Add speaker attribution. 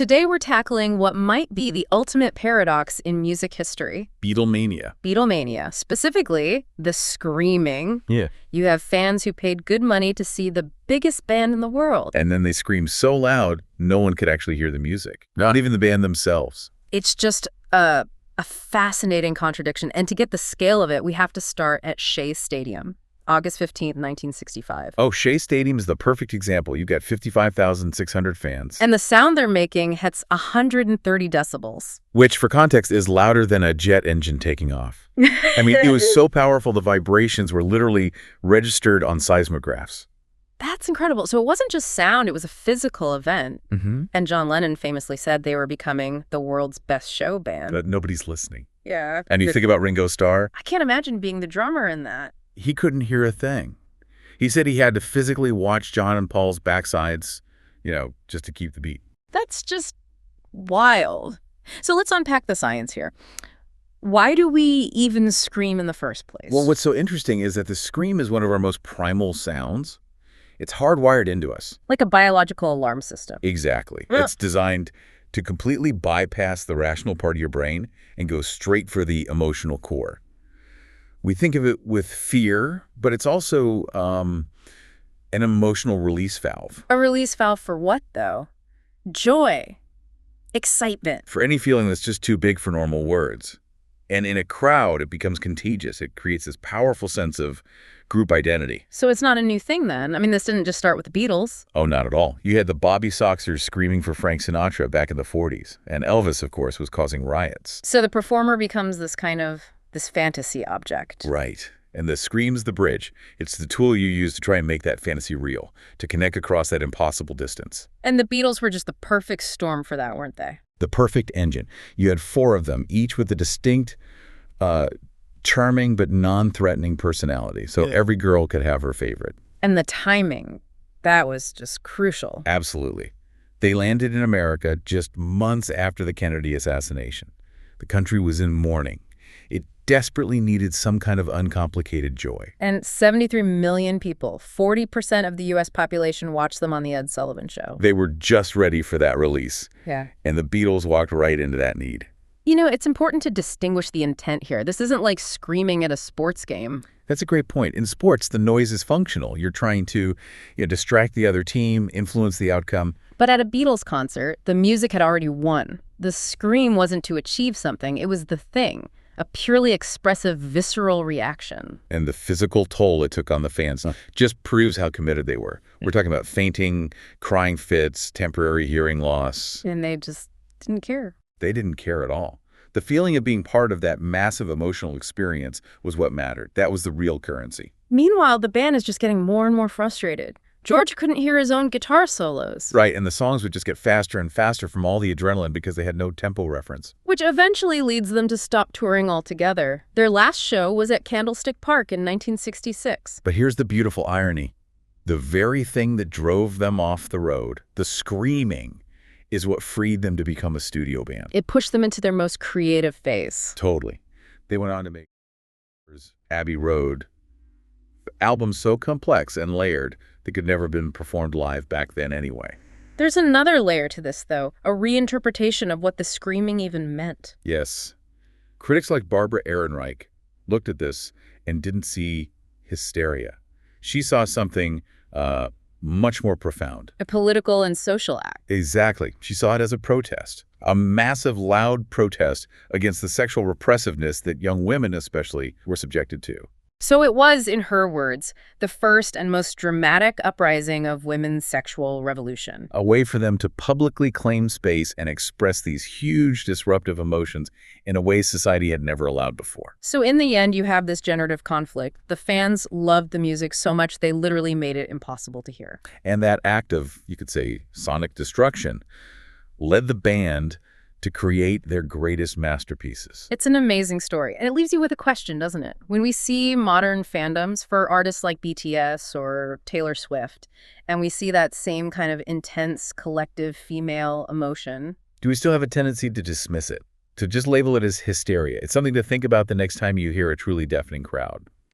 Speaker 1: Today we're tackling what might be the ultimate paradox in music history.
Speaker 2: Beatlemania.
Speaker 1: Beatlemania, specifically the screaming.
Speaker 2: Yeah.
Speaker 1: You have fans who paid good money to see the biggest band in the world.
Speaker 2: And then they scream so loud, no one could actually hear the music. Not even the band themselves.
Speaker 1: It's just a fascinating contradiction. And to get the scale of it, we have to start at Shea Stadium, August 15th, 1965.
Speaker 2: Oh, Shea Stadium is the perfect example. You've got 55,600 fans.
Speaker 1: And the sound they're making hits 130 decibels.
Speaker 2: Which, for context, is louder than a jet engine taking off. I mean, it was so powerful the vibrations were literally registered on seismographs.
Speaker 1: That's incredible. So it wasn't just sound, it was a physical event. And John Lennon famously said they were becoming the world's best show band.
Speaker 2: But nobody's listening.
Speaker 1: Yeah.
Speaker 2: And you think about Ringo Starr?
Speaker 1: I can't imagine being the drummer in that.
Speaker 2: He couldn't hear a thing. He said he had to physically watch John and Paul's backsides, just to keep the beat.
Speaker 1: That's just wild. So let's unpack the science here. Why do we even scream in the first place?
Speaker 2: Well, what's so interesting is that the scream is one of our most primal sounds. It's hardwired into us.
Speaker 1: Like a biological alarm system.
Speaker 2: Exactly. It's designed to completely bypass the rational part of your brain and go straight for the emotional core. We think of it with fear, but it's also an emotional release valve.
Speaker 1: A release valve for what, though? Joy. Excitement.
Speaker 2: For any feeling that's just too big for normal words. And in a crowd, it becomes contagious. It creates this powerful sense of group identity.
Speaker 1: So it's not a new thing, then? I mean, this didn't just start with the Beatles.
Speaker 2: Oh, not at all. You had the Bobby Soxers screaming for Frank Sinatra back in the 40s. And Elvis, of course, was causing riots.
Speaker 1: So the performer becomes this fantasy object.
Speaker 2: Right. And the scream's the bridge. It's the tool you use to try and make that fantasy real, to connect across that impossible distance.
Speaker 1: And the Beatles were just the perfect storm for that, weren't they?
Speaker 2: The perfect engine. You had 4 of them, each with a distinct, charming but non-threatening personality. So every girl could have her favorite.
Speaker 1: And the timing, that was just crucial.
Speaker 2: Absolutely. They landed in America just months after the Kennedy assassination. The country was in mourning. It desperately needed some kind of uncomplicated joy.
Speaker 1: And 73 million people, 40% of the U.S. population, watched them on The Ed Sullivan Show.
Speaker 2: They were just ready for that release.
Speaker 1: Yeah.
Speaker 2: And the Beatles walked right into that need.
Speaker 1: It's important to distinguish the intent here. This isn't like screaming at a sports game.
Speaker 2: That's a great point. In sports, the noise is functional. You're trying to distract the other team, influence the outcome.
Speaker 1: But at a Beatles concert, the music had already won. The scream wasn't to achieve something. It was the thing. A purely expressive, visceral reaction.
Speaker 2: And the physical toll it took on the fans just proves how committed they were. We're talking about fainting, crying fits, temporary hearing loss.
Speaker 1: And they just didn't care.
Speaker 2: They didn't care at all. The feeling of being part of that massive emotional experience was what mattered. That was the real currency.
Speaker 1: Meanwhile, the band is just getting more and more frustrated. George couldn't hear his own guitar solos.
Speaker 2: Right, and the songs would just get faster and faster from all the adrenaline because they had no tempo reference.
Speaker 1: Which eventually leads them to stop touring altogether. Their last show was at Candlestick Park in 1966.
Speaker 2: But here's the beautiful irony. The very thing that drove them off the road, the screaming, is what freed them to become a studio band.
Speaker 1: It pushed them into their most creative phase.
Speaker 2: Totally. They went on to make Abbey Road, albums so complex and layered that could never have been performed live back then anyway.
Speaker 1: There's another layer to this, though, a reinterpretation of what the screaming even meant.
Speaker 2: Yes. Critics like Barbara Ehrenreich looked at this and didn't see hysteria. She saw something much more profound.
Speaker 1: A political and social act.
Speaker 2: Exactly. She saw it as a protest, a massive, loud protest against the sexual repressiveness that young women especially were subjected to.
Speaker 1: So it was, in her words, the first and most dramatic uprising of women's sexual revolution.
Speaker 2: A way for them to publicly claim space and express these huge disruptive emotions in a way society had never allowed before.
Speaker 1: So in the end, you have this generative conflict. The fans loved the music so much they literally made it impossible to hear.
Speaker 2: And that act of, you could say, sonic destruction led the band to create their greatest masterpieces.
Speaker 1: It's an amazing story. And it leaves you with a question, doesn't it? When we see modern fandoms for artists like BTS or Taylor Swift, and we see that same kind of intense collective female emotion,
Speaker 2: do we still have a tendency to dismiss it? To just label it as hysteria? It's something to think about the next time you hear a truly deafening crowd.